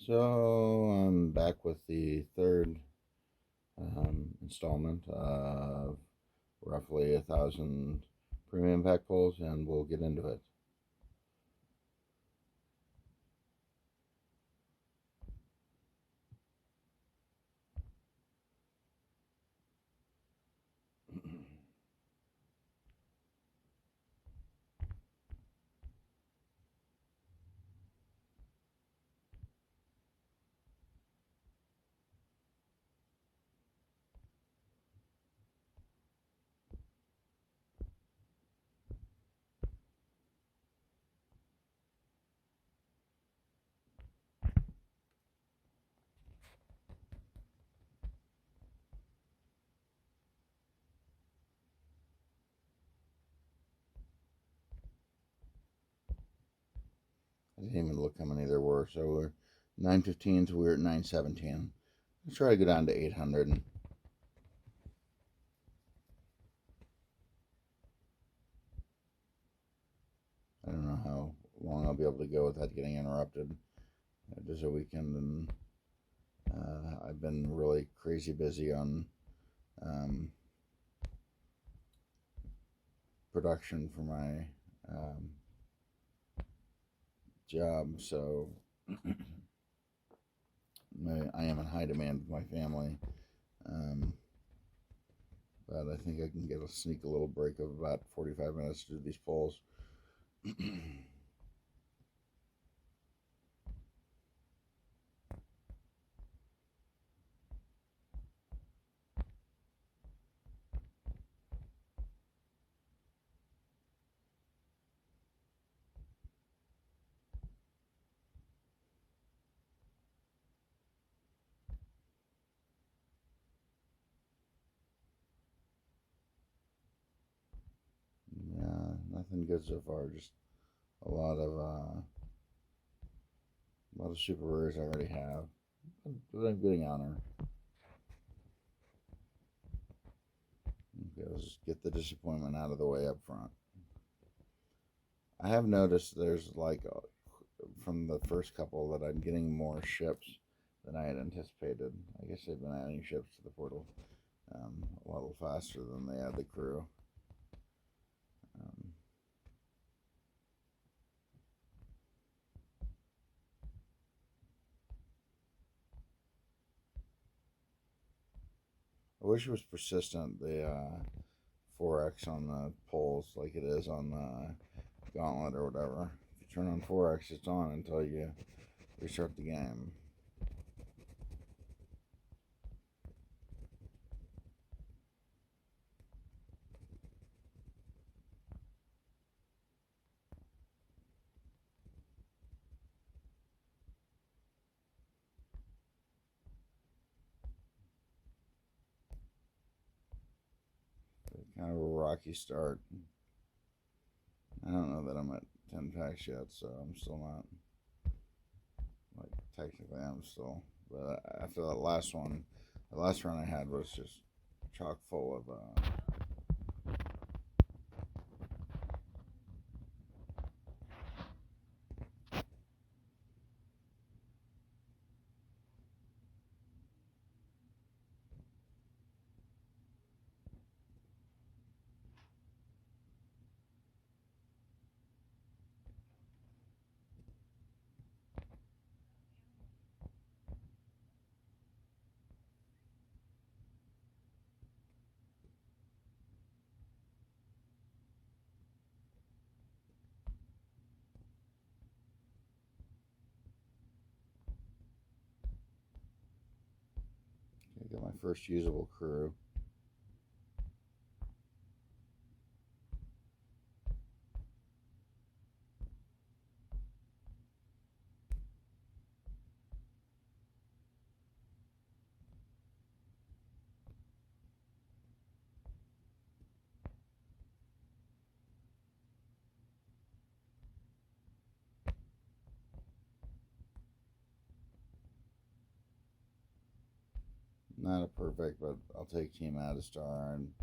So I'm back with the third installment of roughly 1,000 premium pack pulls, and we'll get into it. I didn't even look how many there were. So we're 915, so we're at 917. Let's try to go down to 800. I don't know how long I'll be able to go without getting interrupted. It is a weekend, and I've been really crazy busy on production for my job, so I am in high demand with my family. But I think I can sneak a little break of about 45 minutes to do these polls. Yeah, nothing good so far. Just a lot of super rares I already have, but I'm getting honor. Okay, let's just get the disappointment out of the way up front. I have noticed there's from the first couple that I'm getting more ships than I had anticipated. I guess they've been adding ships to the portal a little faster than they add the crew. I wish it was persistent, the 4x on the poles like it is on the Gauntlet or whatever. If you turn on 4x, it's on until you restart the game. Kind of a rocky start. I don't know that I'm at 10 packs yet, so I'm still not. Like, technically, I'm still. But after that last one, the last run I had was just chock full of. I got my first usable crew. Not a perfect, but I'll take Team Star, and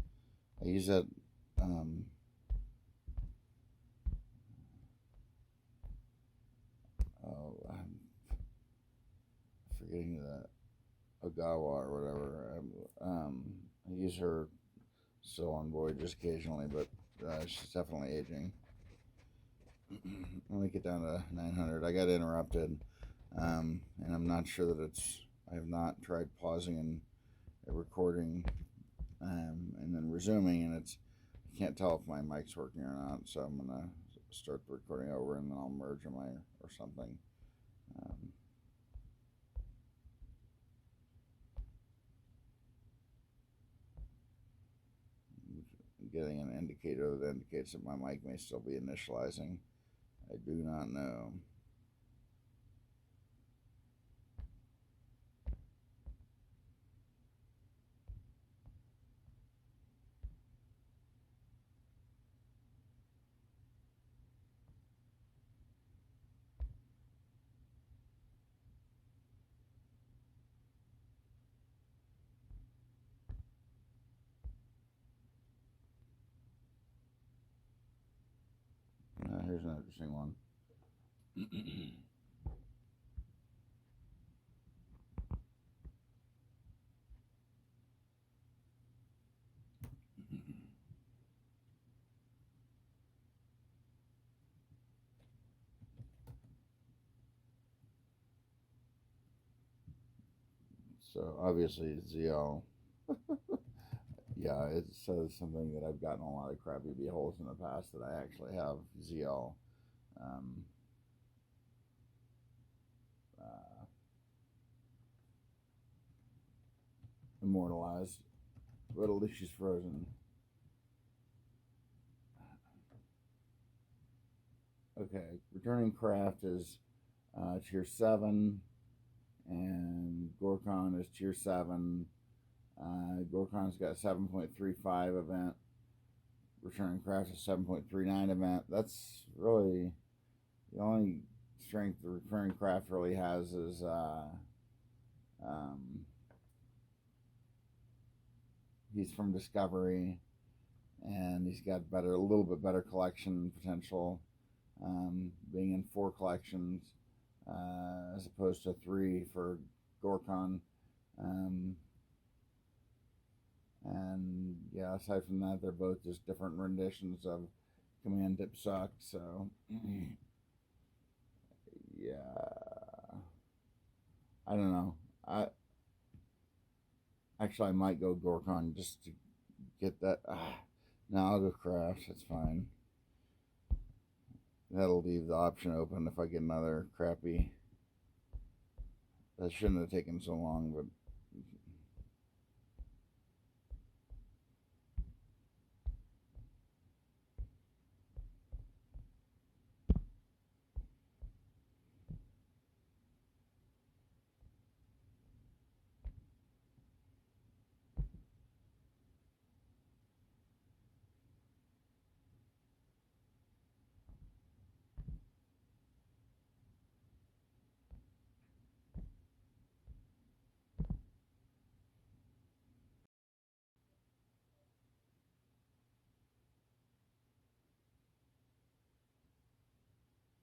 I use that. Um, oh, forgetting the Ogawa or whatever. I use her still on voyages occasionally, but she's definitely aging. Let me get down to 900. I got interrupted, and I'm not sure that I have not tried pausing and recording, and then resuming, and I can't tell if my mic's working or not. So I'm gonna start the recording over, and then I'll merge them or something. Getting an indicator that indicates that my mic may still be initializing. I do not know. Here's an interesting one. So obviously ZL. Yeah, it says something that I've gotten a lot of crappy beholes in the past, that I actually have ZL immortalized, but at least she's frozen. Okay, returning craft is tier 7, and Gorkon is tier 7. Gorkon's got 7.35 event. Returning craft is 7.39 event. That's really the only strength the returning craft really has is he's from Discovery, and he's got a little bit better collection potential, being in 4 collections as opposed to 3 for Gorkon. And yeah, aside from that, they're both just different renditions of Command Dip Suck. So yeah, I don't know. I might go Gorkon just to get that. No, I'll go Craft. That's fine. That'll leave the option open if I get another crappy. That shouldn't have taken so long, but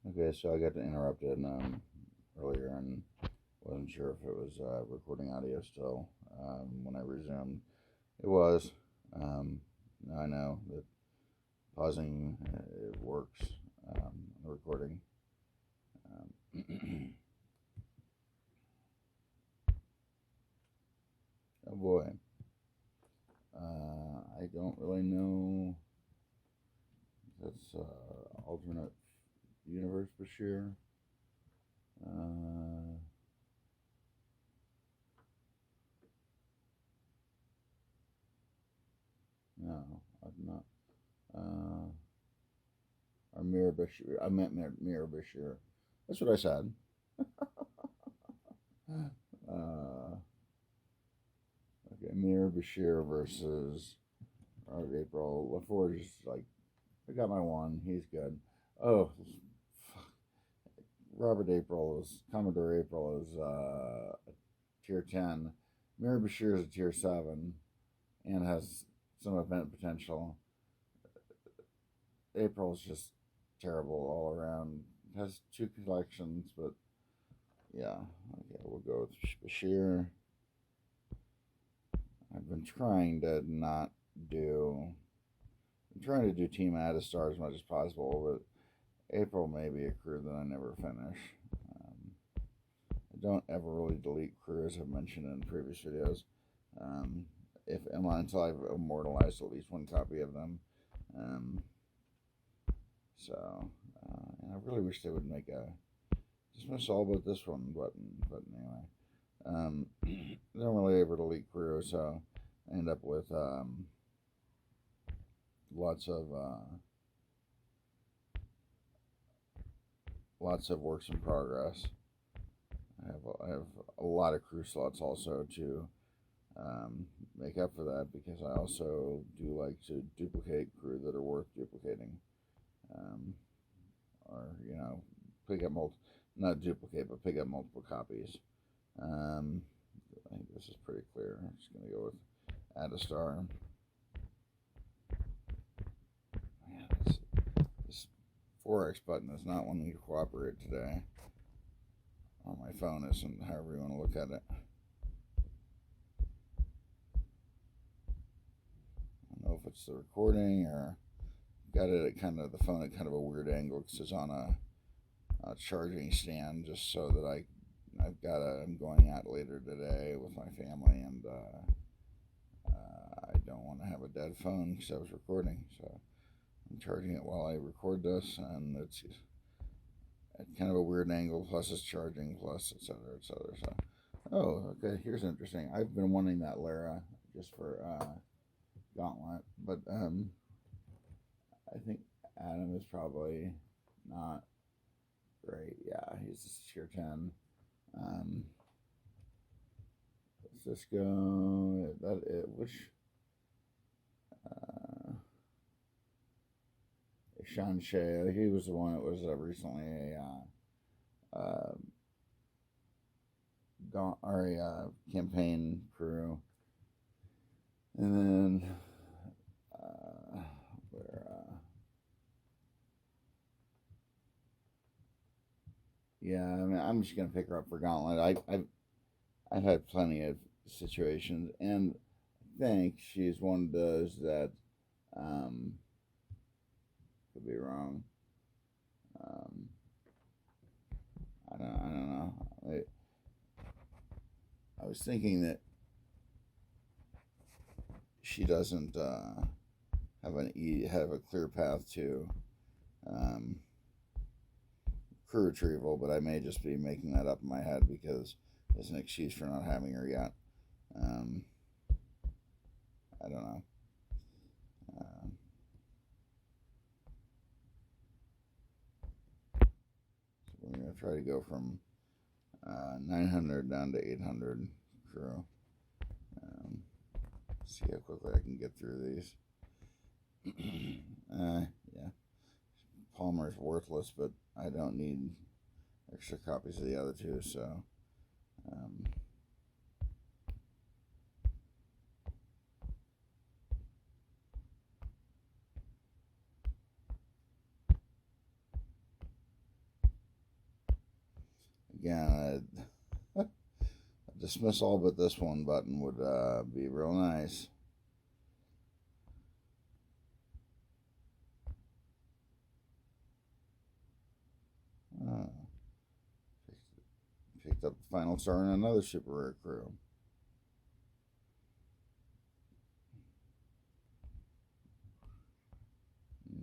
okay, so I got interrupted earlier and wasn't sure if it was recording audio still when I resumed. It was. Now I know that pausing it works the recording. Oh boy. I don't really know. That's alternate universe Bashir. No, I'm not. Or Mir Bashir. I meant Mir Bashir. That's what I said. Okay, Mir Bashir versus Robert April. LaForge is like, I got my one. He's good. Oh, Commodore April is a tier 10. Mir Bashir is a tier 7 and has some event potential. April is just terrible all around. Has 2 collections, but Yeah. Okay, we'll go with Bashir. I've been trying to not do. I'm trying to do Team Addistar as much as possible, but April may be a crew that I never finish. I don't ever really delete crews, as I've mentioned in previous videos. If until I've immortalized at least one copy of them. And I really wish they would make a dismiss all but this one button. But anyway, I don't really ever delete crews, so I end up with lots of works in progress. I have a lot of crew slots also to make up for that, because I also do like to duplicate crew that are worth duplicating, or pick up not duplicate, but pick up multiple copies. I think this is pretty clear. I'm just gonna go with add a star. Man, this 4x button is not wanting to cooperate today. On my phone isn't, however you want to look at it. I don't know if it's the recording or got it at kind of the phone at kind of a weird angle, because it's on a charging stand, just so that I'm going out later today with my family, and I don't want to have a dead phone because I was recording, so I'm charging it while I record this, and it's at kind of a weird angle, plus it's charging, plus etc. etc. So, oh, okay, here's interesting. I've been wanting that Lara just for Gauntlet, but I think Adam is probably not great. Yeah, he's just tier 10. Let's just go. Sean Shea, he was the one that was recently a campaign crew, and then yeah, I mean, I'm just gonna pick her up for Gauntlet. I've had plenty of situations, and I think she's one of those that could be wrong. I don't know. I was thinking that she doesn't have a clear path to crew retrieval, but I may just be making that up in my head because there's an excuse for not having her yet. I don't know. So we're going to try to go from 900 down to 800 crew. See how quickly I can get through these. Yeah. Palmer's worthless, but I don't need extra copies of the other two, so again, a dismiss all but this one button would be real nice. Picked up the final star in another super rare crew.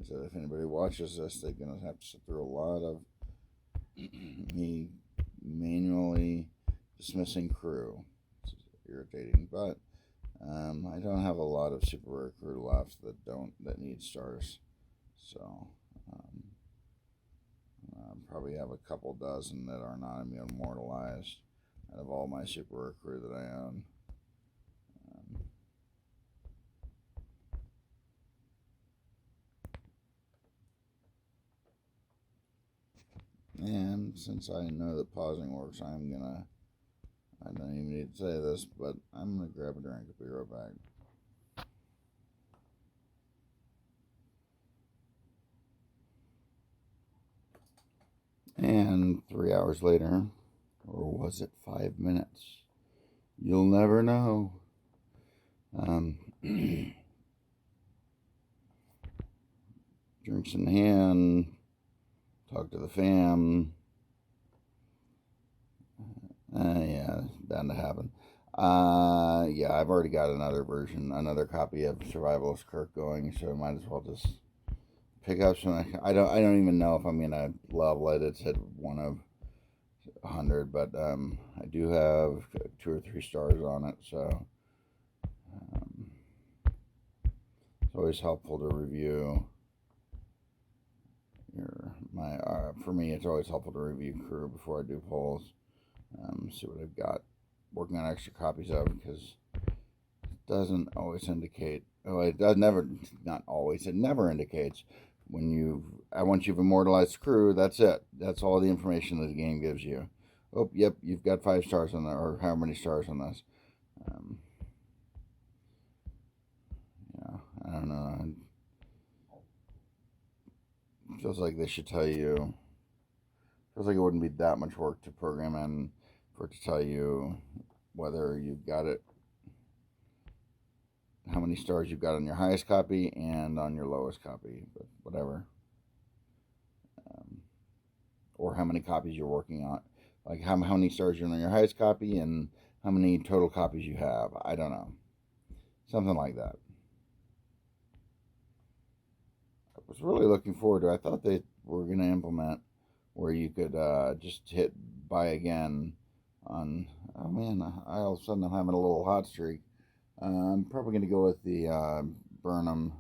So if anybody watches this, they're going to have to sit through a lot of me manually dismissing crew. It's irritating, but I don't have a lot of super rare crew left that need stars, so probably have a couple dozen that are not immortalized out of all my super rare crew that I own. And since I know that pausing works, I don't even need to say this, but I'm gonna grab a drink. I'll be right back. And 3 hours later, Or was it 5 minutes? You'll never know. Drinks in hand, talk to the fam. Yeah, bound to happen. Yeah, I've already got another copy of Survivalist Kirk going, so I might as well just pick up some. I don't even know if I'm gonna level it. It's at 1 of 100, but I do have 2 or 3 stars on it, so it's always helpful to review for me, it's always helpful to review crew before I do polls. See what I've got working on extra copies of, because it doesn't always indicate. Oh, it does never. Not always. It never indicates once you've immortalized crew. That's it. That's all the information that the game gives you. Oh, yep, you've got 5 stars on that, or how many stars on this? Yeah, I don't know. It feels like they should tell you. Feels like it wouldn't be that much work to program in for it to tell you whether you've got it, how many stars you've got on your highest copy and on your lowest copy, but whatever. Or how many copies you're working on. Like how many stars you're on your highest copy and how many total copies you have. I don't know. Something like that. I was really looking forward to it. I thought they were going to implement where you could just hit buy again on. Oh man, all of a sudden I'm having a little hot streak. I'm probably going to go with the Burnham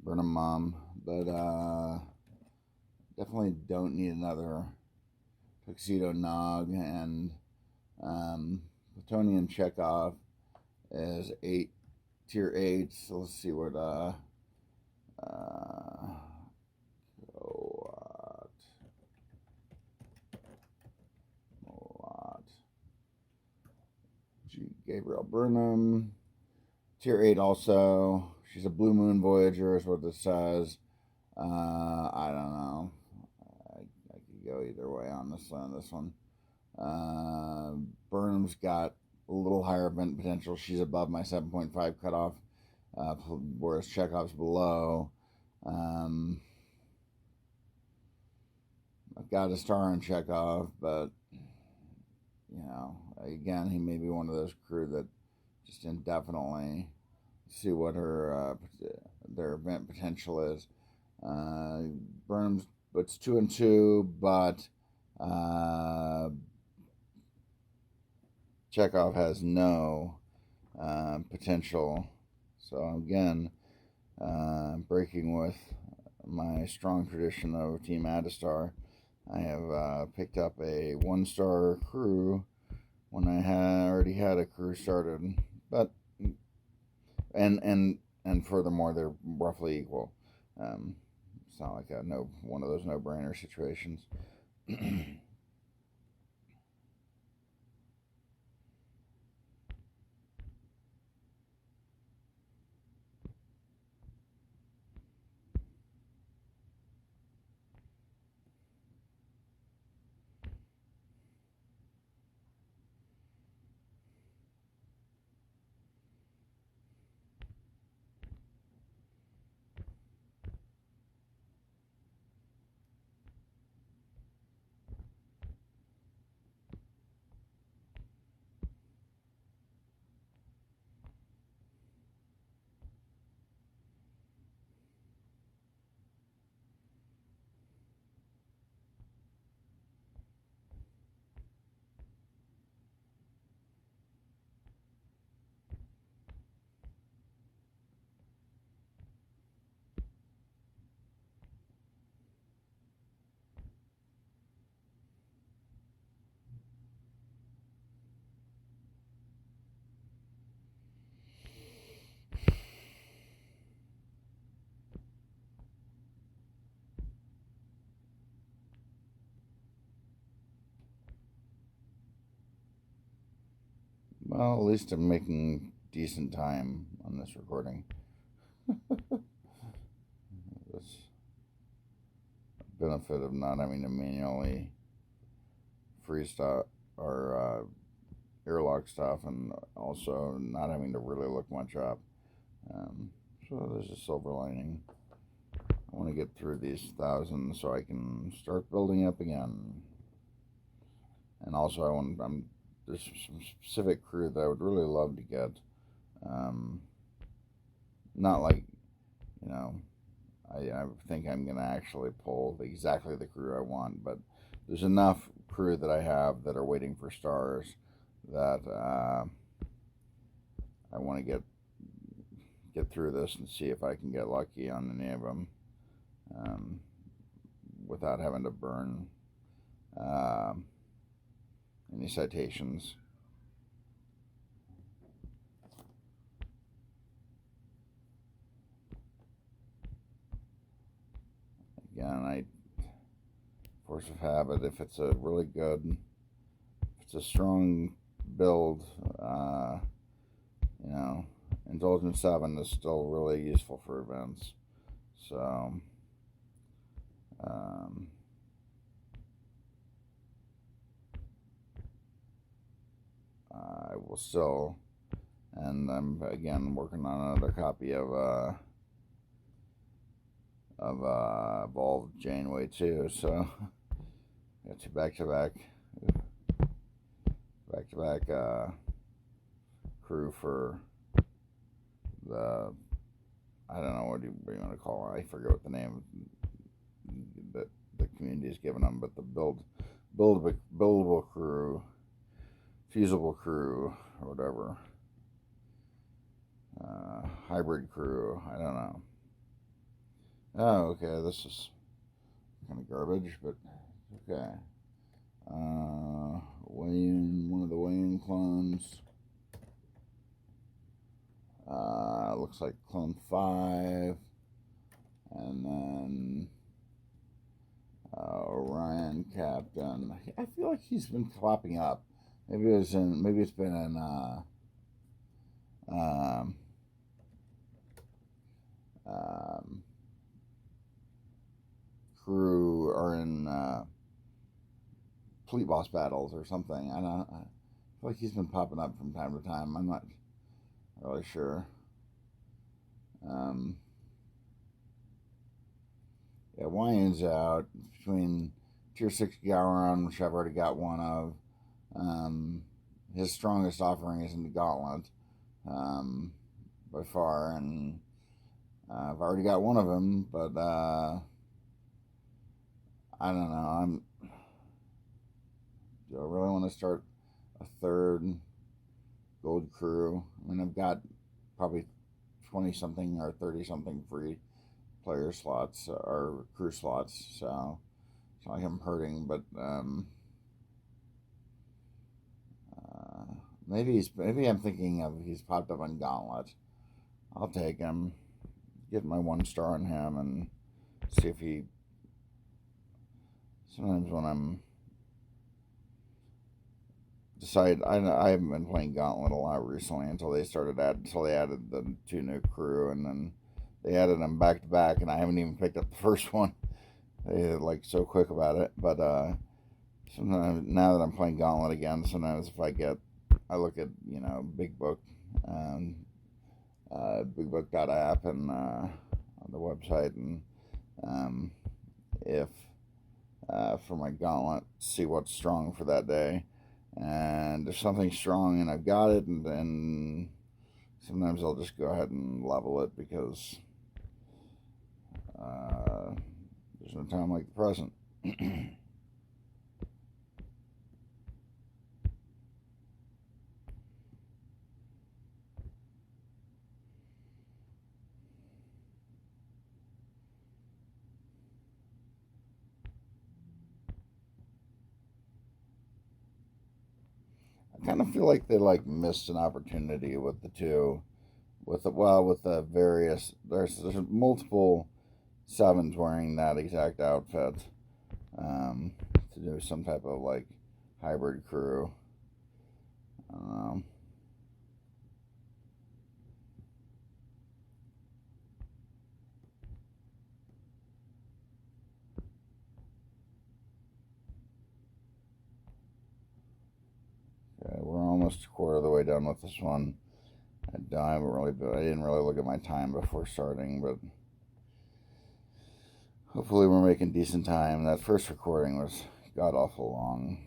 Mom, but definitely don't need another Tuxedo Nog, and Plutonian Chekhov is tier 8. So let's see what Gabriel Burnham, tier 8 also. She's a Blue Moon Voyager is what this says. I don't know. I could go either way on this one. Burnham's got a little higher event potential. She's above my 7.5 cutoff, whereas Chekhov's below. I've got a star on Chekhov, but again, he may be one of those crew that just indefinitely see what their event potential is. Burnham's, it's 2 and 2, but Chekhov has no potential. So again, breaking with my strong tradition of Team Adastar, I have picked up a 1-star crew when I already had a crew started, but and furthermore they're roughly equal. It's not like one of those no-brainer situations. Well, at least I'm making decent time on this recording. This benefit of not having to manually freeze stuff or airlock stuff, and also not having to really look much up. So there's a silver lining. I want to get through these 1,000 so I can start building up again. And also, there's some specific crew that I would really love to get. Not like, I think I'm going to actually pull exactly the crew I want, but there's enough crew that I have that are waiting for stars that I want to get through this and see if I can get lucky on any of them without having to burn any citations. Again, force of habit, if it's a really good, if it's a strong build, Indulgence 7 is still really useful for events. So, I will still, and I'm again working on another copy of Evolved Janeway 2, so got two back-to-back crew for the, I don't know what you want to call it. I forget what the name that the community has given them, but the buildable crew, feasible crew, or whatever, hybrid crew. I don't know. Oh, okay. This is kind of garbage, but okay. One of the Wayne clones. Looks like clone 5, and then Orion Captain. I feel like he's been popping up. Maybe it's been in crew or in fleet boss battles or something. I feel like he's been popping up from time to time. I'm not really sure. Yeah, Wyand's out between Tier 6 Gowron, which I've already got one of. His strongest offering is in the Gauntlet, by far, and I've already got one of them, but I don't know. Do I really want to start a third gold crew? I mean, I've got probably 20-something or 30-something free player slots or crew slots, so it's not like I'm hurting, but maybe I'm thinking of he's popped up on Gauntlet. I'll take him, get my 1 star on him, and see if he. Sometimes when I'm decide, I haven't been playing Gauntlet a lot recently until they added the 2 new crew, and then they added them back to back, and I haven't even picked up the first one. They like so quick about it, but sometimes now that I'm playing Gauntlet again, sometimes if I look at Big Book, bigbook.app and on the website, and if for my Gauntlet, see what's strong for that day, and if something's strong and I've got it, and then sometimes I'll just go ahead and level it because there's no time like the present. I kind of feel like they missed an opportunity with the two, with the various. There's multiple 7s wearing that exact outfit, to do some type of hybrid crew. I don't know. almost a quarter of the way done with this one. I didn't really look at my time before starting, but hopefully we're making decent time. That first recording was god awful long.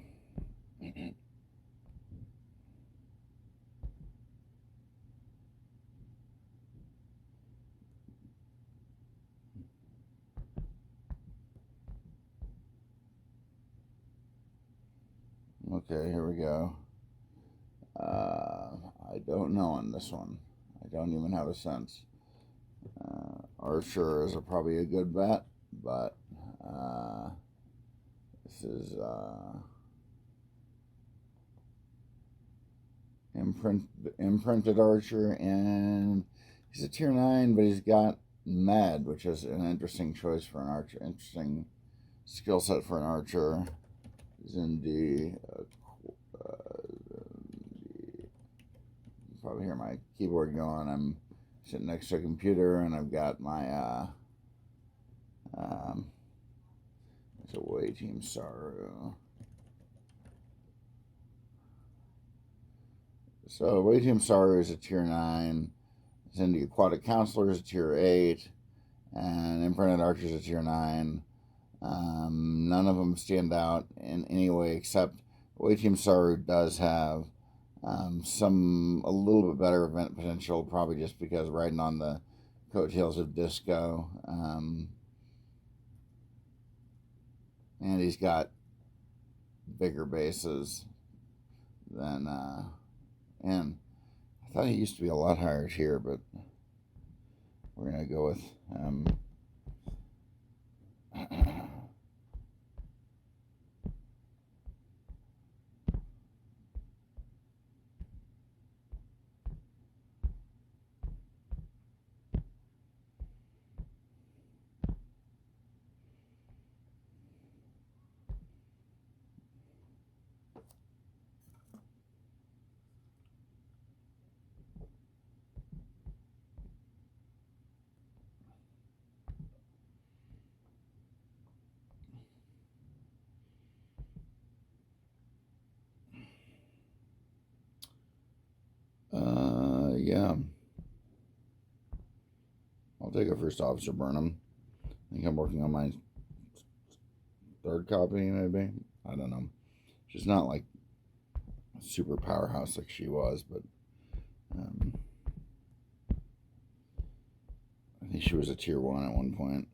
Okay, here we go. I don't know on this one. I don't even have a sense. Archer is probably a good bet, but this is imprinted Archer, and he's a tier 9, but he's got Med, which is an interesting choice for an Archer, interesting skill set for an Archer. Zindi, you probably hear my keyboard going. I'm sitting next to a computer, and I've got my it's away team Saru. So away team Saru is a tier 9. Zindi Aquatic Counselor is a tier 8, and Imprinted Archer is a tier 9. None of them stand out in any way, except Away Team Saru does have a little bit better event potential, probably just because riding on the coattails of Disco. And he's got bigger bases than, and I thought he used to be a lot higher tier, but we're going to go with, yeah. I'll take a First Officer Burnham. I think I'm working on my third copy, maybe. I don't know. She's not like a super powerhouse like she was, but I think she was a tier 1 at one point.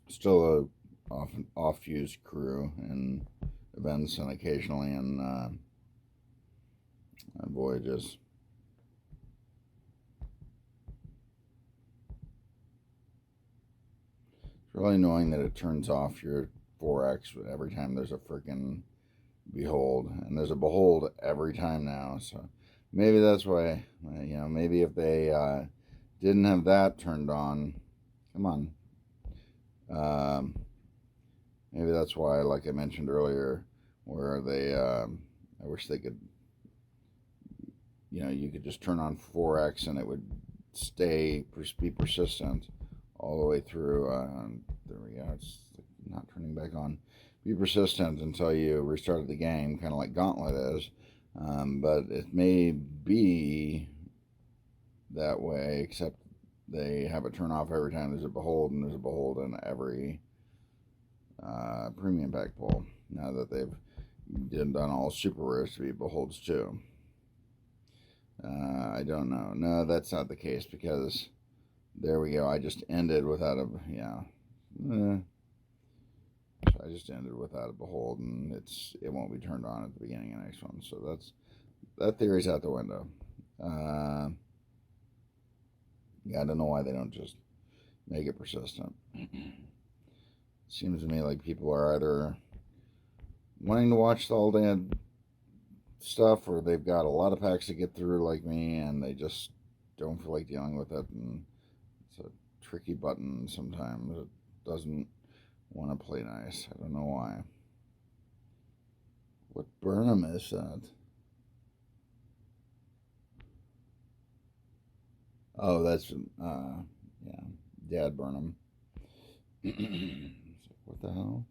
Still a off-used crew in events and occasionally in voyages. It's really annoying that it turns off your 4X every time there's a freaking behold, and there's a behold every time now, so maybe that's why, maybe if they didn't have that turned on, come on, maybe that's why, like I mentioned earlier, where they, I wish they could, you could just turn on 4X and it would be persistent all the way through. There we go. It's not turning back on. Be persistent until you restarted the game, kind of like Gauntlet is. But it may be that way, except they have it turn off every time there's a behold, and there's a behold in every premium pack pull. Now that they've done all super rares to be beholds too. I don't know. No, that's not the case, because there we go. I just ended without a, I just ended without a behold, and it won't be turned on at the beginning of the next one. So that theory's out the window. Yeah, I don't know why they don't just make it persistent. Seems to me like people are either wanting to watch the all-day stuff, or they've got a lot of packs to get through like me, and they just don't feel like dealing with it, and it's a tricky button sometimes. It doesn't want to play nice. I don't know why. What Burnham is that? Oh, that's Dad Burnham. What the hell?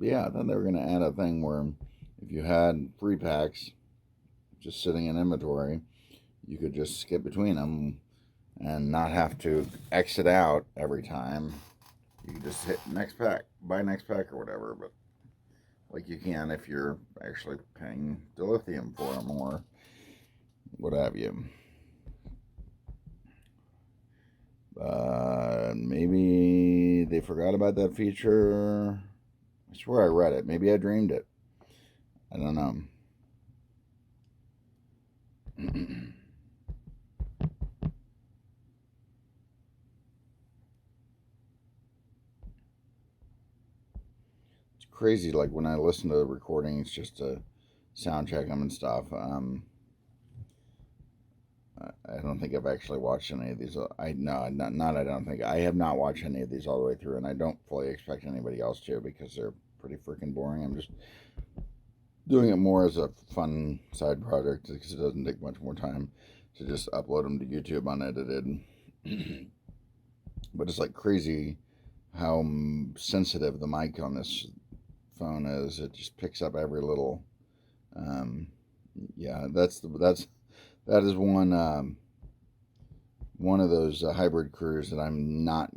Yeah, I thought they were going to add a thing where if you had 3 packs just sitting in inventory, you could just skip between them and not have to exit out every time. You could just hit next pack, buy next pack or whatever, but like you can if you're actually paying dilithium for them or what have you. Maybe they forgot about that feature. I swear I read it. Maybe I dreamed it. I don't know. It's crazy. Like when I listen to the recordings just to sound check them and stuff. I don't think I've actually watched any of these. I don't think I have not watched any of these all the way through, and I don't fully expect anybody else to because they're pretty freaking boring. I'm just doing it more as a fun side project because it doesn't take much more time to just upload them to YouTube unedited. But it's like crazy how sensitive the mic on this phone is. It just picks up every little. Yeah, that is one of those hybrid crews that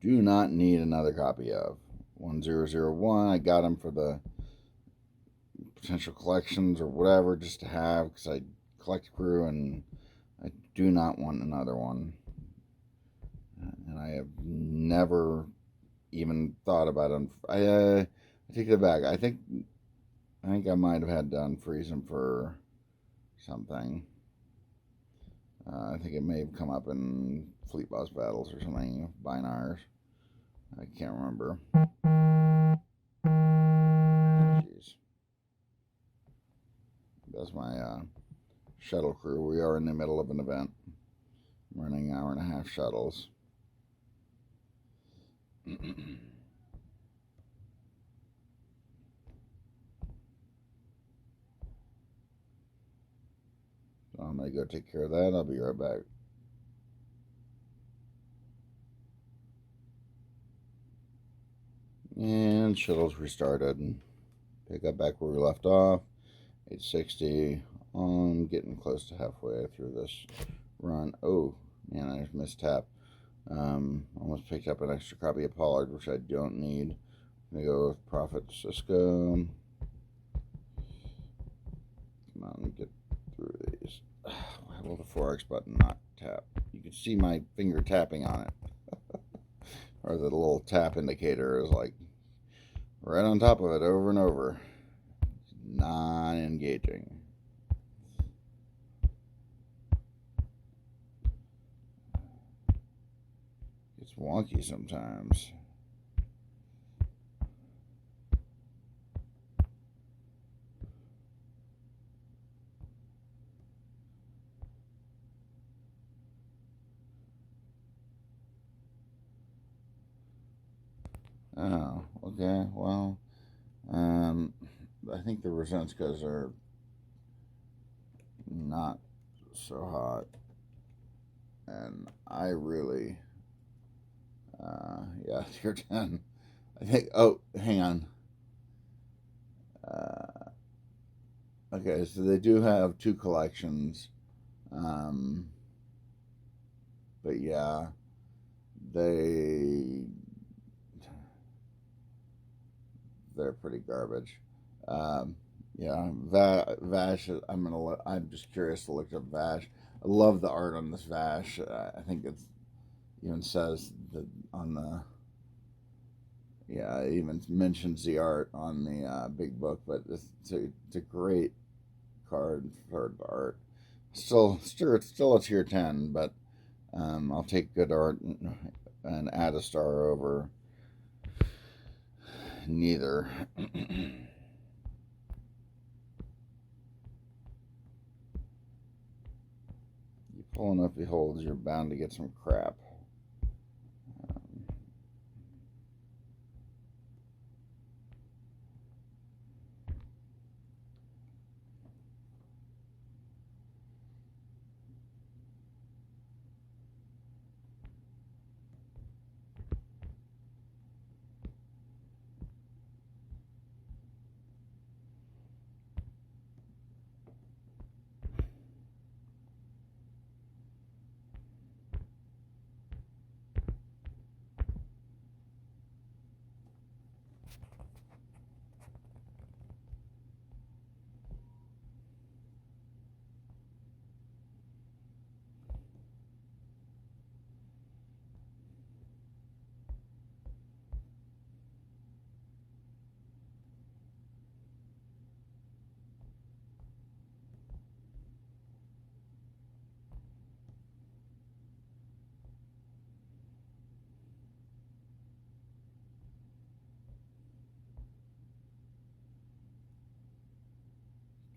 do not need another copy of. 1001. I got them for the potential collections or whatever just to have because I collect crew and I do not want another one. And I have never even thought about them. I take it back. I think I might have had to unfreeze them for something. I think it may have come up in Fleet Boss battles or something, binars. I can't remember. Jeez. That's my shuttle crew. We are in the middle of an event. I'm running 1.5 shuttles. So I'm going to go take care of that. I'll be right back. And shuttles restarted. Pick up back where we left off. 860. I'm getting close to halfway through this run. Oh, man, I just missed tap. Almost picked up an extra copy of Pollard, which I don't need. I'm going to go with Prophet Cisco. Come on, get through these. Why will the 4X button not tap? You can see my finger tapping on it. Or the little tap indicator is like right on top of it over and over. It's non-engaging. It's wonky sometimes. Oh, okay. Well, I think the Resenskas are not so hot, and I really, yeah, tier 10. I think. Oh, hang on. Okay, so they do have 2 collections, but yeah, they're pretty garbage. Yeah, Vash. I'm just curious to look up Vash. I love the art on this Vash. I think it's even says that on the. Yeah, it even mentions the art on the big book, but it's a great card for art. Still a tier 10, but I'll take good art and add a star over neither. You pull enough beholds, you're bound to get some crap.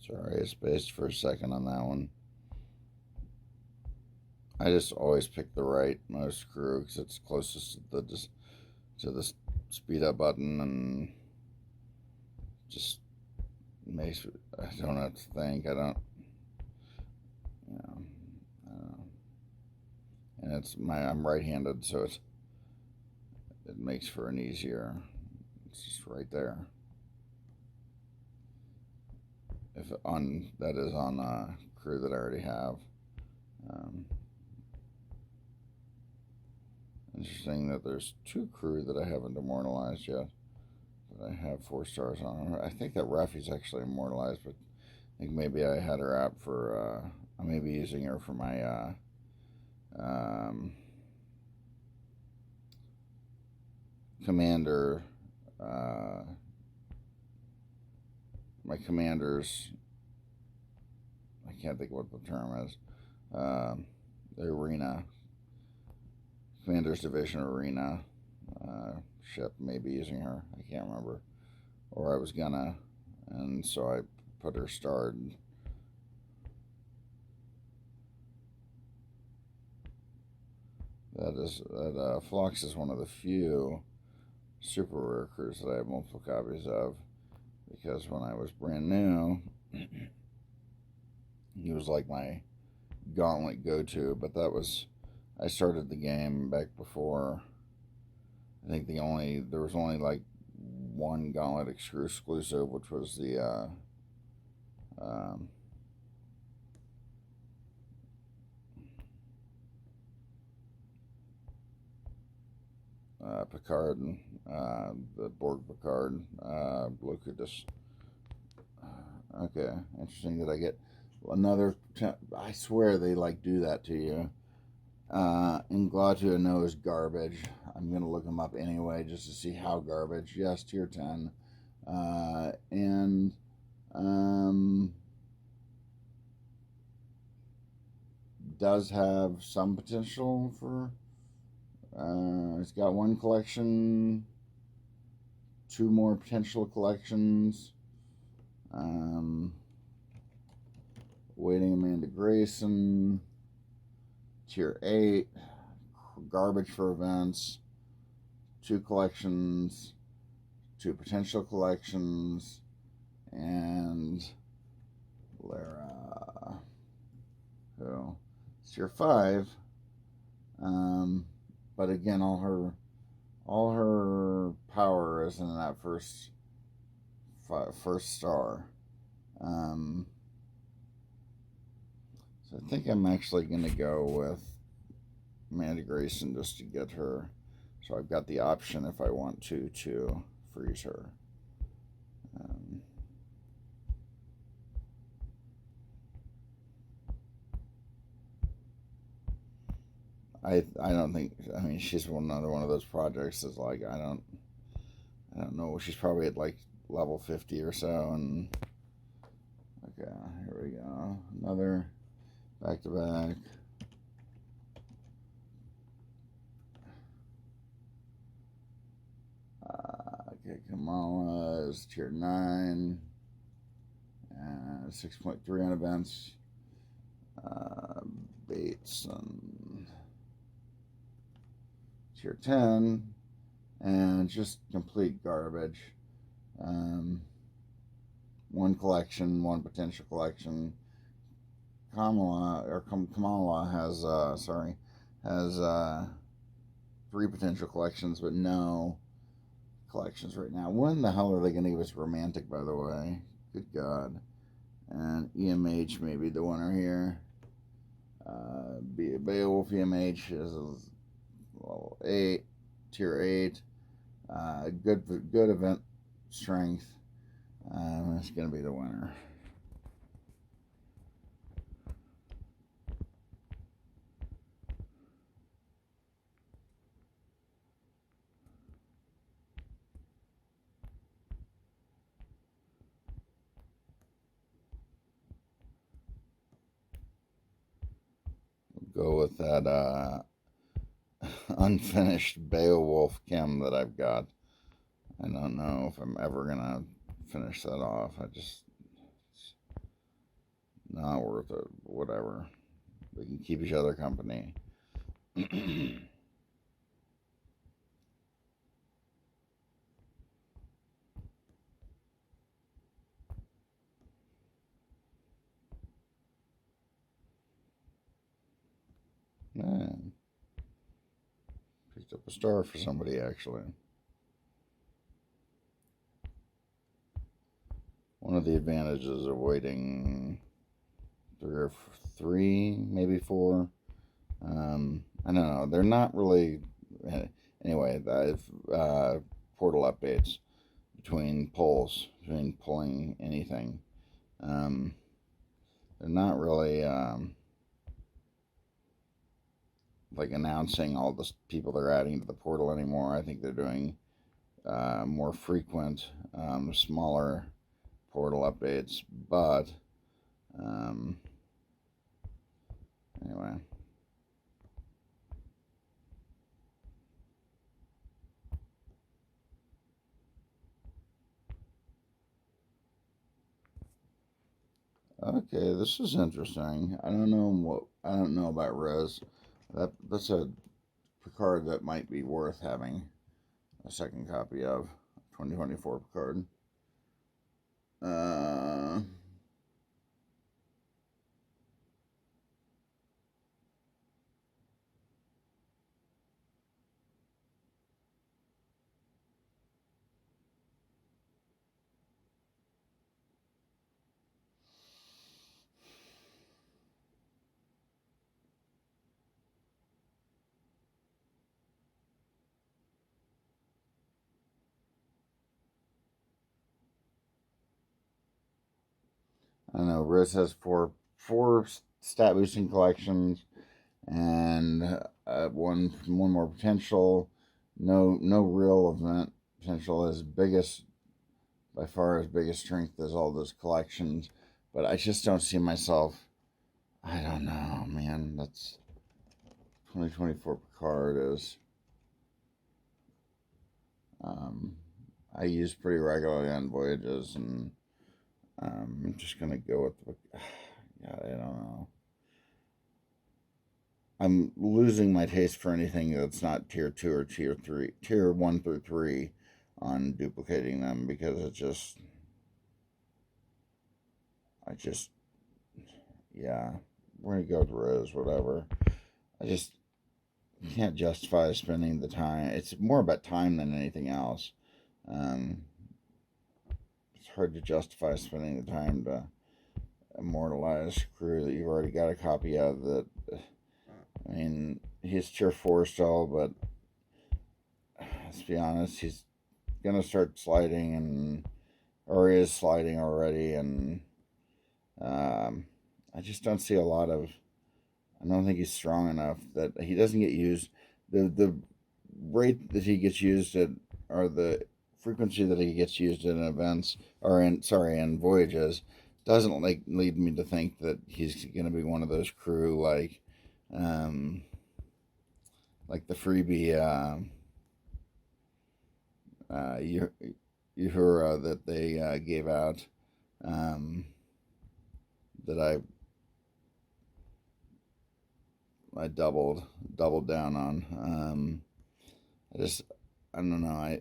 Sorry, I spaced for a second on that one. I just always pick the rightmost screw because it's closest to the speed up button, and just makes I don't have to think. I don't, you know, I don't know. And I'm right-handed, so it makes for an easier. It's just right there. That is on a crew that I already have. Interesting that there's 2 crew that I haven't immortalized yet, but I have 4 stars on her. I think that Rafi's actually immortalized, but I think maybe I had her out for, I may be using her for my, commander, my commanders, I can't think what the term is, the arena, commander's division arena ship, maybe using her, I can't remember, or I was gonna, and so I put her starred. That Phlox is one of the few super rare crews that I have multiple copies of, because when I was brand new, he was like my gauntlet go-to, but I started the game back before. I think there was only like one gauntlet exclusive, which was the Picard, the Borg Picard, Locutus. Okay, interesting. Did I get another? I swear they like do that to you. Inglatu knows garbage. I'm gonna look them up anyway just to see how garbage. Yes, tier 10, and does have some potential for. It's got 1 collection, 2 more potential collections. Waiting Amanda Grayson, tier 8, garbage for events, 2 collections, 2 potential collections, and Lara, who is tier 5. But again, all her power is in that first star. So I think I'm actually going to go with Amanda Grayson just to get her. So I've got the option if I want to freeze her. I don't think. I mean, she's another one of those projects that's like I don't know. She's probably at like level 50 or so. And okay, here we go. Another back to back. Okay, Kamala is tier 9. 6.3 on events. Bateson tier 10. And just complete garbage. One collection, one potential collection. Kamala has 3 potential collections, but no collections right now. When the hell are they going to give us romantic, by the way? Good God. And EMH may be the winner here. Beowulf EMH is level 8, tier 8. Good event strength. It's going to be the winner. Go with that unfinished Beowulf chem that I've got. I don't know if I'm ever gonna finish that off. It's not worth it. Whatever. We can keep each other company. Man, picked up a star for somebody actually. One of the advantages of waiting 3, maybe 4. I don't know. They're not really. Anyway, portal updates between pulling anything. They're not really like announcing all the people they're adding to the portal anymore. I think they're doing more frequent, smaller portal updates, but anyway. Okay, this is interesting. I don't know about Rose. That's a Picard that might be worth having a second copy of. 2024 Picard. I don't know. Riz has four stat boosting collections, and one more potential. No real event potential. His biggest, by far, his biggest strength is all those collections. But I just don't see myself. I don't know, man. That's 2024 Picard is. I use pretty regularly on voyages, and I'm just gonna go with. God, I don't know. I'm losing my taste for anything that's not tier 2 or tier 3, tier 1 through 3 on duplicating them, because yeah, we're gonna go with Rose, whatever. I just can't justify spending the time. It's more about time than anything else. It's hard to justify spending the time to immortalize a crew that you've already got a copy of. That, I mean, he's tier 4 still, but let's be honest, he's gonna start sliding, or is sliding already, and I just don't see a lot of. I don't think he's strong enough that he doesn't get used. The rate that he gets used at, or the frequency that he gets used in events, or in voyages, doesn't like lead me to think that he's going to be one of those crew um, like the freebie Uhura that they gave out, um, that I doubled down on. I just I don't know.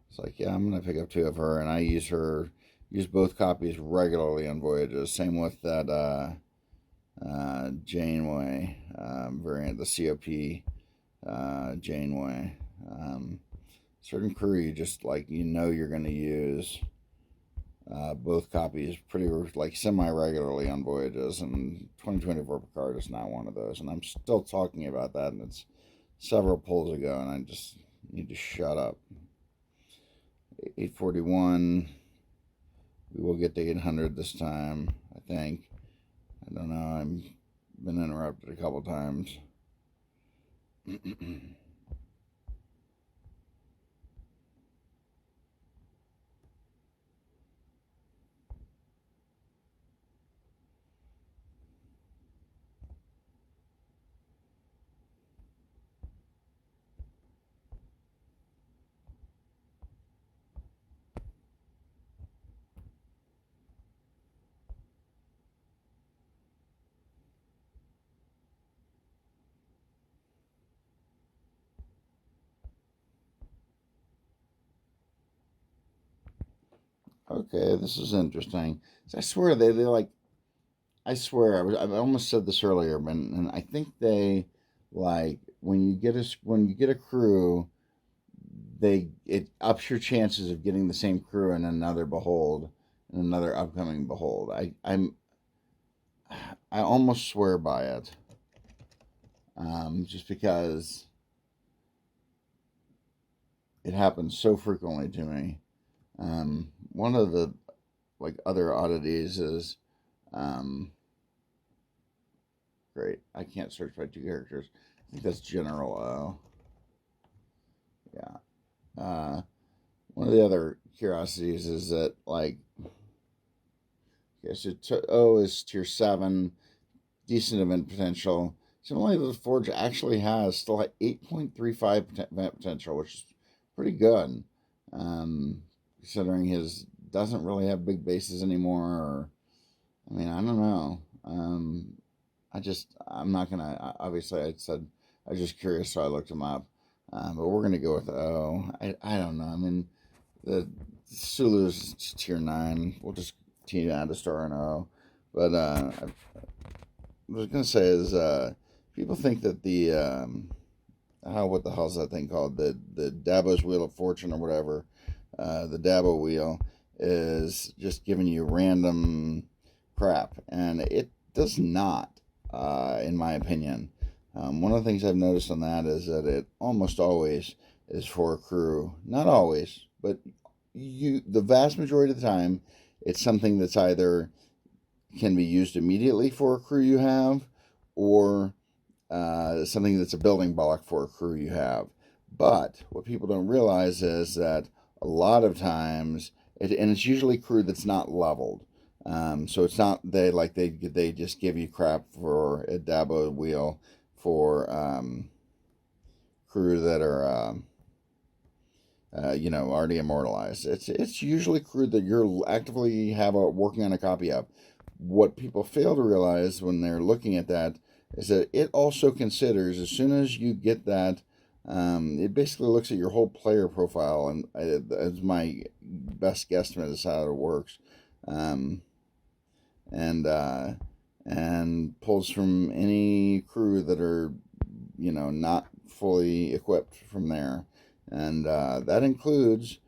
It's like, yeah, I'm gonna pick up two of her, and I use both copies regularly on voyages. Same with that Janeway variant, the COP Janeway. Certain crew you just like you're gonna use both copies pretty like semi-regularly on voyages, and 2024 Picard is not one of those, and I'm still talking about that, and it's several polls ago, and I just need to shut up. 841, we will get to 800 this time, I think. I don't know, I've been interrupted a couple times. Okay, this is interesting. I swear they like. I swear I almost said this earlier, but and I think they like when you get a crew, it ups your chances of getting the same crew in another behold, in another upcoming behold. I almost swear by it, just because it happens so frequently to me. One of the like other oddities is, great. I can't search by two characters. I think that's General O. Yeah. One of the other curiosities is that like, yes, O is tier 7, decent event potential. Similarly, the Forge actually has still 8.35 event potential, which is pretty good, considering his doesn't really have big bases anymore. Or, I mean, I don't know. I'm not gonna. Obviously, I said I was just curious, so I looked him up. But we're gonna go with O. I don't know. I mean, the Sulu's tier 9. We'll just continue to star an O. But I was gonna say is people think that the what the hell is that thing called, the Dabo's Wheel of Fortune or whatever, the Dabo wheel is just giving you random crap, and it does not, in my opinion. One of the things I've noticed on that is that it almost always is for a crew. Not always, but the vast majority of the time, it's something that's either can be used immediately for a crew you have, or something that's a building block for a crew you have. But what people don't realize is that a lot of times, and it's usually crew that's not leveled. So it's not they just give you crap for a Dabo wheel for crew that are already immortalized. It's usually crew that you're actively working on a copy of. What people fail to realize when they're looking at that is that it also considers, as soon as you get that, it basically looks at your whole player profile, and as my best guesstimate is how it works, and pulls from any crew that are not fully equipped from there, and that includes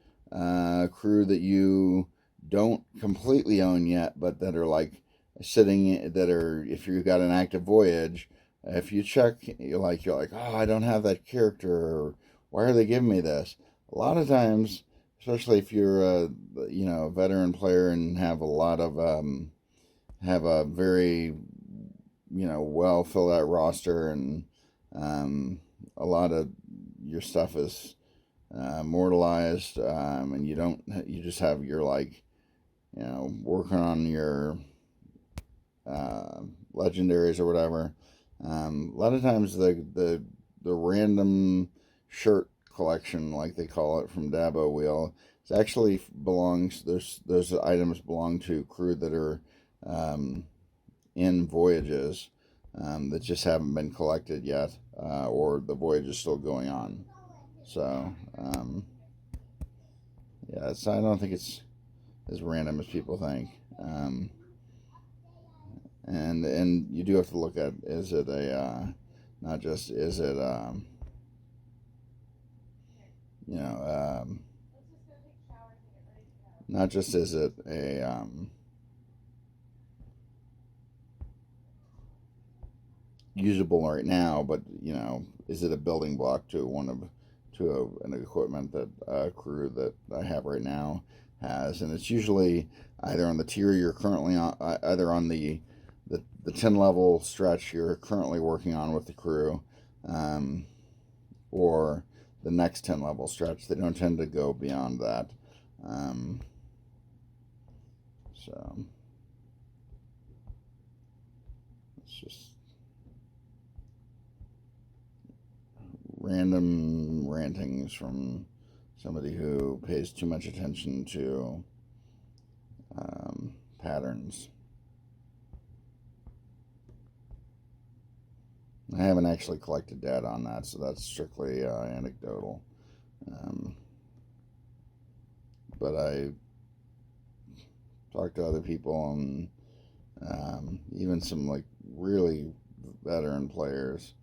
crew that you don't completely own yet, but that are like if you've got an active voyage, if you check, you're like, oh, I don't have that character, or why are they giving me this? A lot of times, especially if you're a veteran player and have a lot of have a very well filled out roster, and a lot of your stuff is immortalized, and you just have your working on your legendaries or whatever. A lot of times the random shirt collection, like they call it from Dabo Wheel, it actually belongs. Those items belong to crew that are in voyages that just haven't been collected yet, or the voyage is still going on. So yeah, I don't think it's as random as people think. And you do have to look at, is it a not just is it not just is it a usable right now, but is it a building block to an equipment that a crew that I have right now has. And it's usually either on the tier you're currently on, either on the 10 level stretch you're currently working on with the crew, or the next 10 level stretch. They don't tend to go beyond that. So it's just random rantings from somebody who pays too much attention to patterns. I haven't actually collected data on that, so that's strictly anecdotal. But I talked to other people, and even some like really veteran players.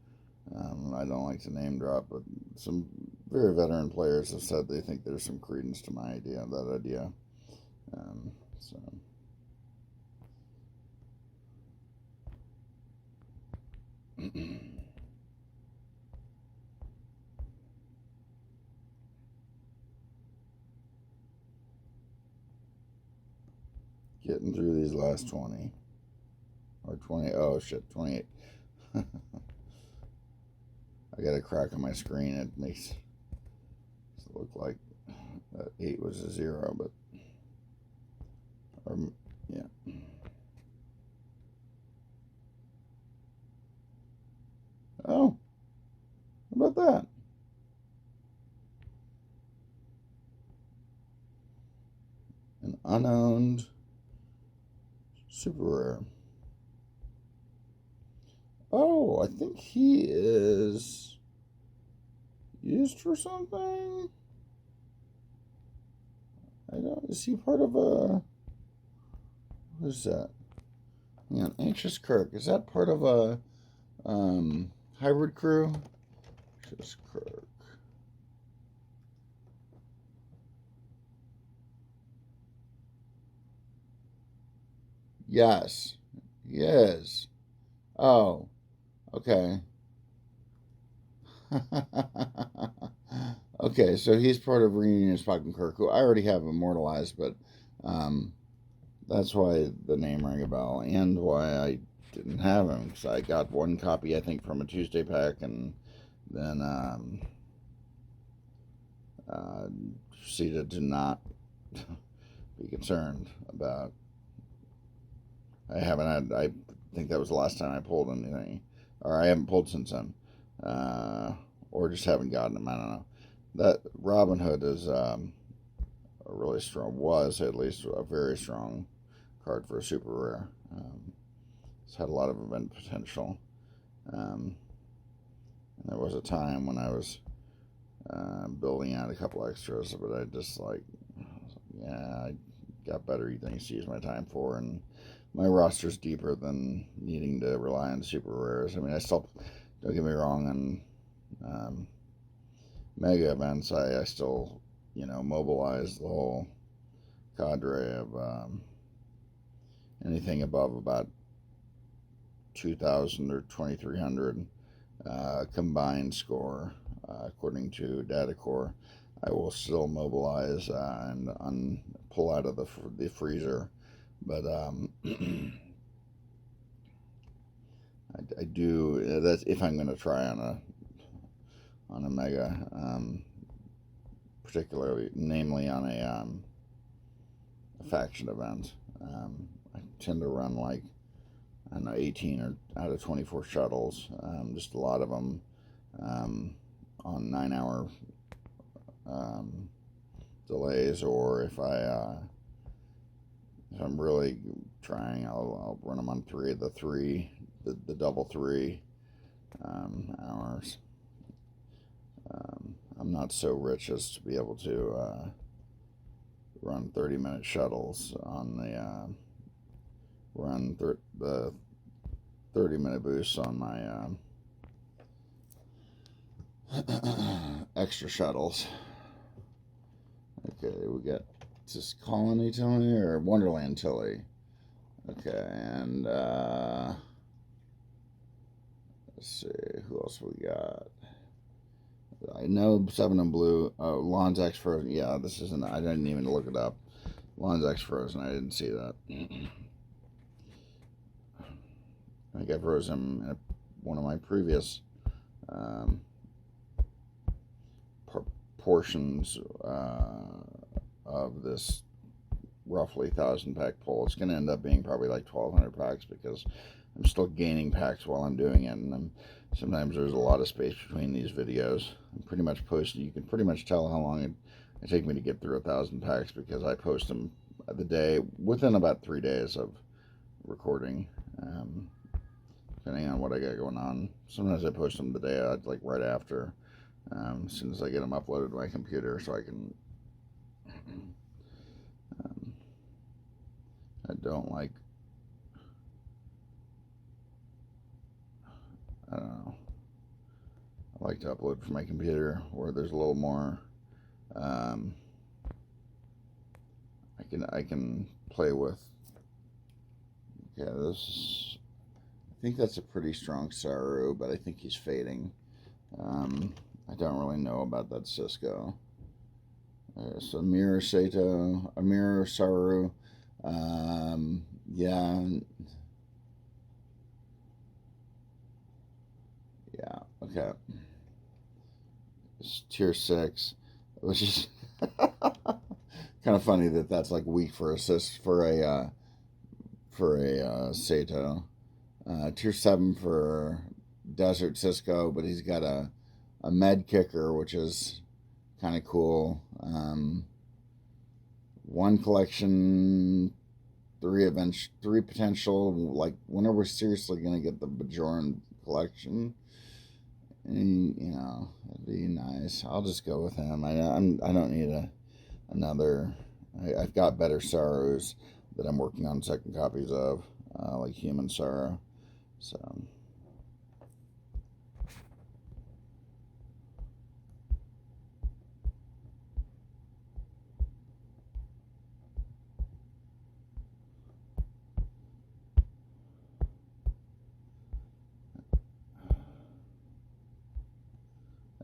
I don't like to name drop, but some very veteran players have said they think there's some credence to my idea, that idea. So. Getting through these last 20. Or 20. Oh, shit. 28. I got a crack on my screen. It makes it look like 8 was a 0, but. Yeah. Oh. How about that? An unowned super rare. Oh, I think he is used for something. I don't. Is he part of a? What is that? Yeah, an Anxious Kirk. Is that part of a hybrid crew? Anxious Kirk. Yes. Yes. Oh. Okay. Okay, so he's part of Reunion Spock and Kirk, who I already have immortalized, but that's why the name rang a bell, and why I didn't have him, because I got one copy, I think, from a Tuesday pack, and then proceeded to not be concerned about. I think that was the last time I pulled anything, or I haven't pulled since then, or just haven't gotten them. I don't know. That Robin Hood is a really strong, was at least a very strong card for a super rare. It's had a lot of event potential. And there was a time when I was building out a couple extras, but I just I got better things to use my time for, and my roster's deeper than needing to rely on super rares. I mean, I still, don't get me wrong, on mega events, I still, mobilize the whole cadre of anything above about 2,000 or 2,300 combined score, according to DataCore. I will still mobilize and pull out of the freezer, but I do. That's if I'm going to try on a mega, particularly, namely on faction event. I tend to run like, I don't know, 18 or out of 24 shuttles, just a lot of them on 9-hour delays, or if I'm really trying, I'll run them on the double 3 hours. I'm not so rich as to be able to run 30-minute shuttles on the 30-minute boosts on my extra shuttles. Okay, we got this Colony Tilly or Wonderland Tilly. Okay, and let's see, who else we got? I know 7 and Blue. Oh, Lon's X Frozen. Yeah, this isn't. I didn't even look it up. Lon's X Frozen. I didn't see that. I think I froze him in one of my previous portions of this roughly 1,000-pack pull. It's going to end up being probably like 1,200 packs because I'm still gaining packs while I'm doing it, and sometimes there's a lot of space between these videos. I'm pretty much posting. You can pretty much tell how long it takes me to get through 1,000 packs because I post them the day within about 3 days of recording, depending on what I got going on. Sometimes I post them the day like right after, as soon as I get them uploaded to my computer, so I can. I don't like. I don't know. I like to upload from my computer where there's a little more. I can play with. Yeah, this. I think that's a pretty strong Saru, but I think he's fading. I don't really know about that Cisco. So Mirror Sato, Mirror Saru. Yeah. Yeah, okay. It's tier 6, which is kind of funny that that's like weak for assist for a Sato. Tier 7 for Desert Cisco, but he's got a med kicker, which is kind of cool. 1 collection, 3 potential. Like, when are we seriously gonna get the Bajoran collection? And, you know, it'd be nice. I'll just go with him. I don't need another. I've got better Sarus that I'm working on second copies of, like Human Saru. So.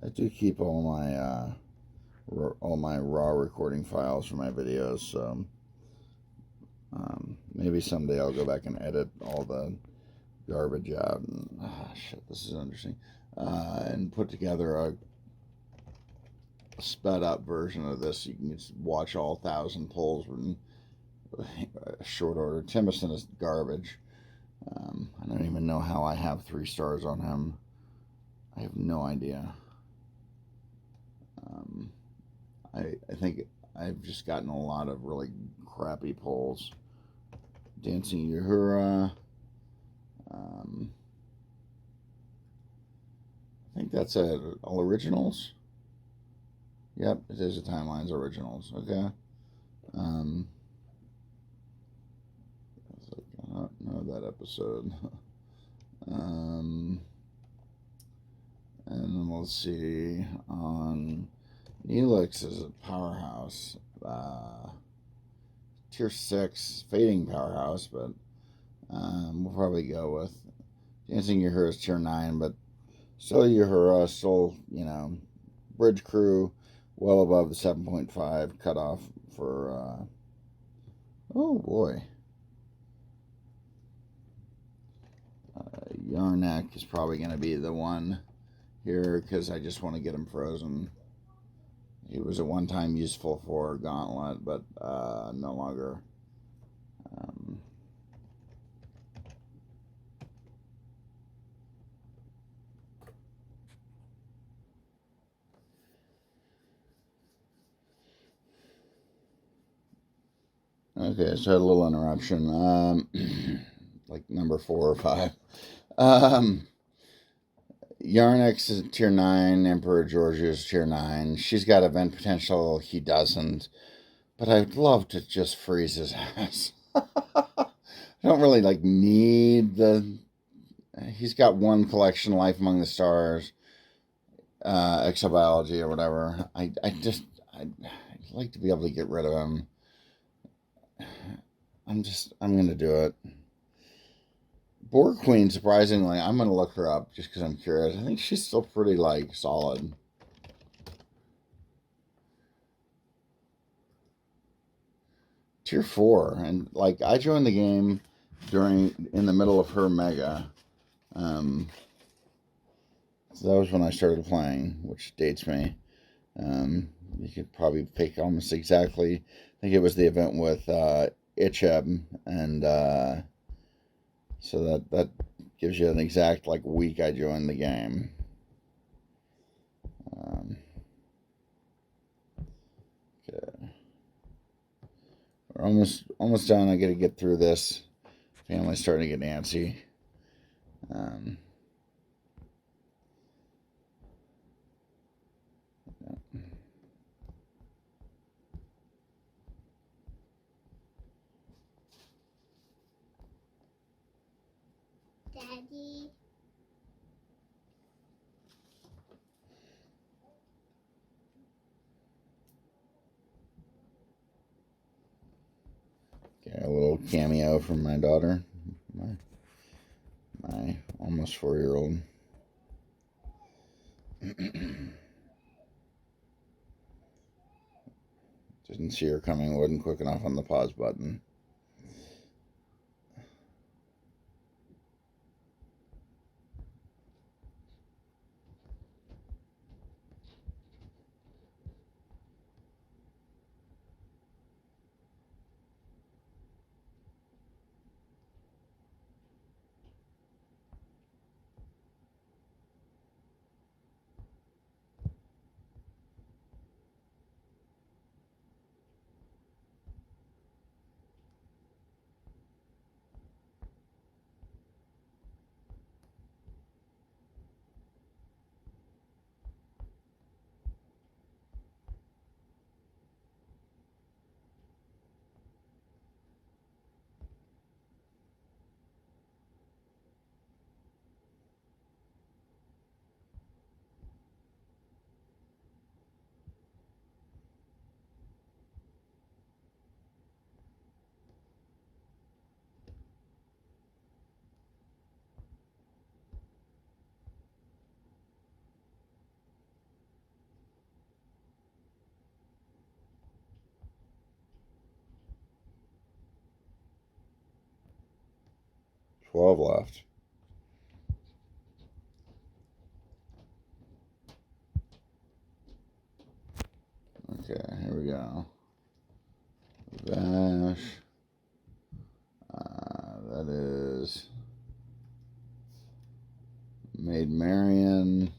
I do keep all my raw recording files for my videos, so maybe someday I'll go back and edit all the garbage out. And shit, this is interesting. And put together a sped up version of this. You can just watch all 1,000 pulls in short order. Timison is garbage. I don't even know how I have 3 stars on him. I have no idea. I think I've just gotten a lot of really crappy pulls. Dancing Uhura. I think that's it. All originals? Yep, it is a Timelines originals. Okay. I don't know that episode. And then let's see, on Neelix is a powerhouse. Tier 6, fading powerhouse, but we'll probably go with Dancing Uhura is tier 9, but still Uhura, still, you know, bridge crew, well above the 7.5 cutoff for, oh boy. Yarnak is probably going to be the one here because I just want to get him frozen. He was at one time useful for Gauntlet, but no longer. Okay, so I had a little interruption. Like number 4 or 5. Yarnix is tier 9, Emperor Georgia is tier 9. She's got event potential, he doesn't. But I'd love to just freeze his ass. I don't really need the. He's got one collection, Life Among the Stars, exobiology or whatever. I'd like to be able to get rid of him. I'm gonna do it. Borg Queen, surprisingly, I'm gonna look her up just because I'm curious. I think she's still pretty solid. Tier 4, and I joined the game in the middle of her mega. So that was when I started playing, which dates me. You could probably pick almost exactly. I think it was the event with Icheb, and so that gives you an exact week I joined the game. Okay, we're almost done. I got to get through this. Family's starting to get antsy. Daddy. Okay, a little cameo from my daughter, my almost 4-year-old. Didn't see her coming, wasn't quick enough on the pause button. $12 left. Okay, here we go. Vash. That is Maid Marian,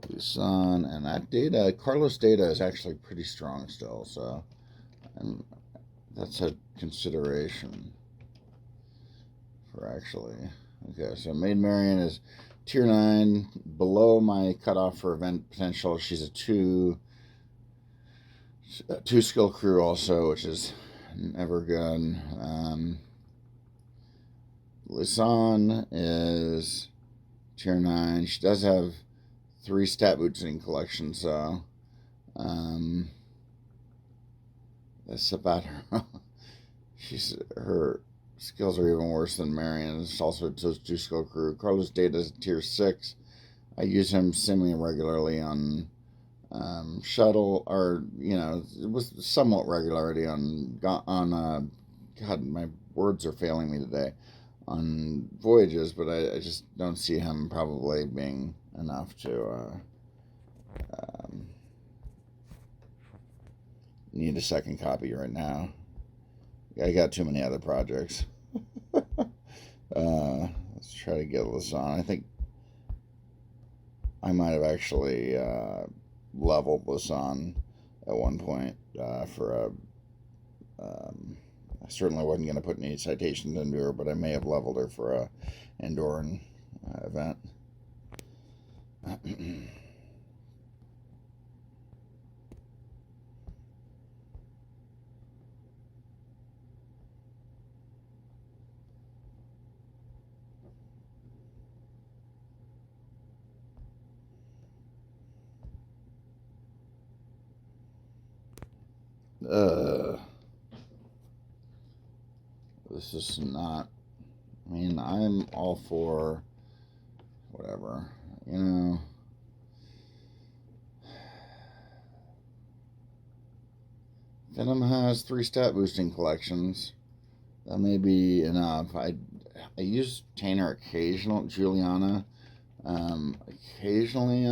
Lusan, and that data, Carlos data is actually pretty strong still, so and that's a consideration for actually. Okay, so Maid Marian is tier 9, below my cutoff for event potential. She's a 2 skill crew also, which is never good. Lisanne is tier 9. She does have 3 stat boosting collections, so that's about her. Her skills are even worse than Marian's. It's also a 2 skill crew. Carlos Data is tier 6. I use him semi-regularly on shuttle, or it was somewhat regularity on God, my words are failing me today, on voyages, but I just don't see him probably being enough to Need a second copy right now. I got too many other projects. Let's try to get this on. I think I might have actually leveled this on at one point for a. I certainly wasn't going to put any citations into her, but I may have leveled her for a Andorran event. This is not. I mean, I'm all for whatever, you know. Venom has 3 stat boosting collections. That may be enough. I use Tanner occasionally, Juliana, occasionally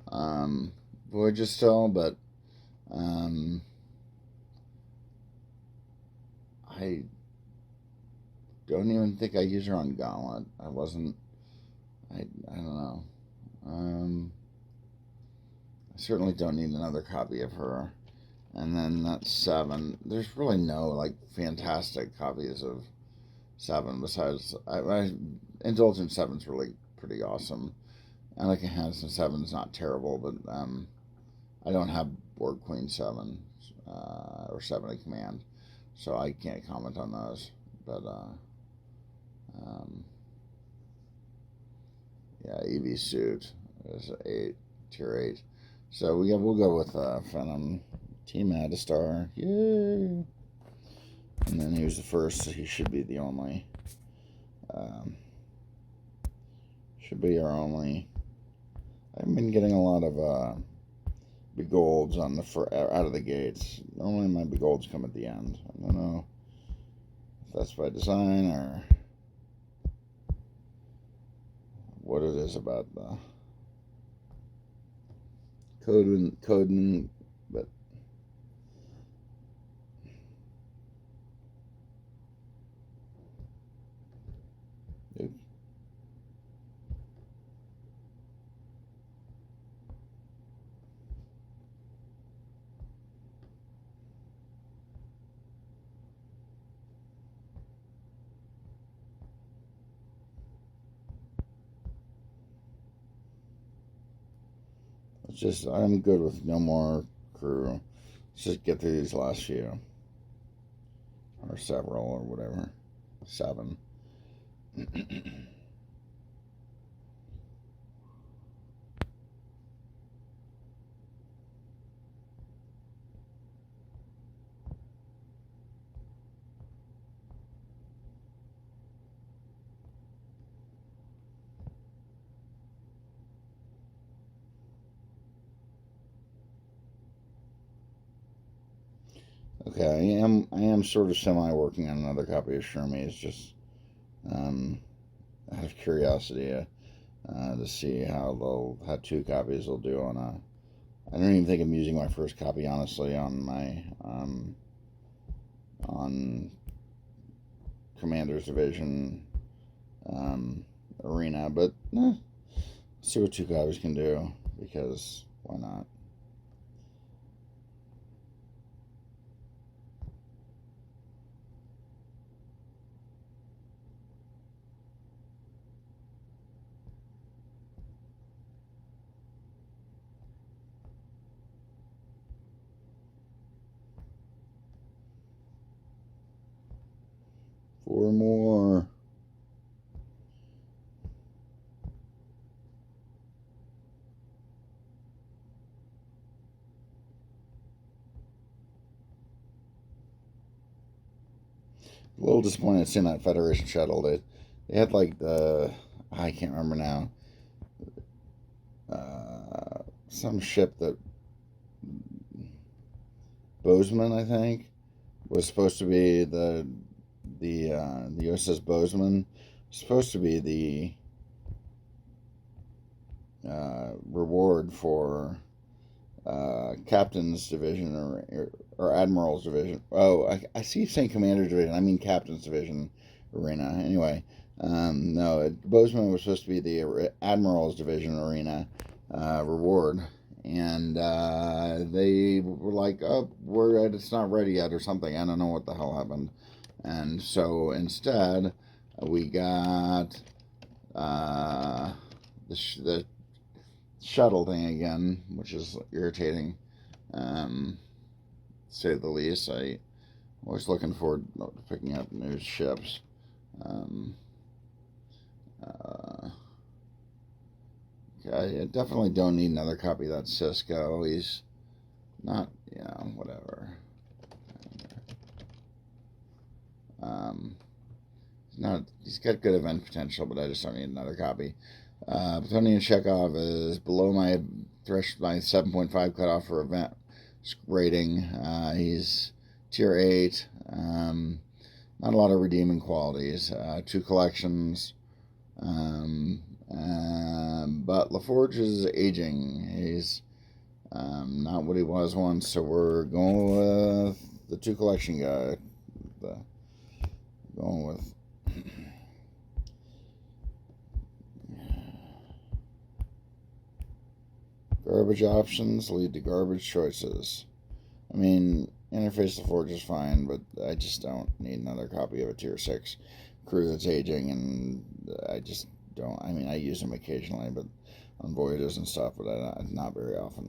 on Voyager still, but I don't even think I use her on Gauntlet. I don't know. I certainly don't need another copy of her. And then that's 7. There's really no like fantastic copies of 7 besides Indulgent 7's really pretty awesome. I like Hanson 7's not terrible, but I don't have Board Queen 7 or 7 in Command, so I can't comment on those. But yeah, EV Suit is 8, tier 8. So we'll go with Phenom. Team Addistar, yay! And then he was the first, so he should be the only. Should be our only. I've been getting a lot of begolds on out of the gates. Normally my begolds come at the end. I don't know if that's by design or what it is about the coding, but it's just I'm good with no more crew. Let's just get through these last few or several or whatever. 7. Okay, I am sort of semi working on another copy of Shermie. It's just out of curiosity to see how 2 copies will do on a. I don't even think I'm using my first copy honestly on my on Commander's Division arena, but see what 2 copies can do because why not? Four more. A little disappointed seeing that Federation shuttle. They had like I can't remember now. Some ship that Bozeman, I think, was supposed to be the USS Bozeman, supposed to be the reward for Captain's Division or Admiral's Division. Oh, I see saying Commander's Division. I mean Captain's Division arena. Anyway, no, Bozeman was supposed to be the Admiral's Division arena reward. And they were like, oh, it's not ready yet or something. I don't know what the hell happened. And so instead, we got the shuttle thing again, which is irritating, to say the least. I'm always looking forward to picking up new ships. I definitely don't need another copy of that Cisco. He's not, whatever. He's got good event potential, but I just don't need another copy. Plutonian Chekhov is below my 7.5 cutoff for event rating. He's tier 8. Not a lot of redeeming qualities. 2 collections. But LaForge is aging. He's not what he was once, so we're going with the 2 collection guy. Going with garbage options lead to garbage choices. I mean, interface LaForge is fine, but I just don't need another copy of a tier 6 crew that's aging, and I just don't. I mean, I use them occasionally, but on voyages and stuff, but not very often.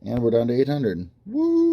And we're down to 800. Woo!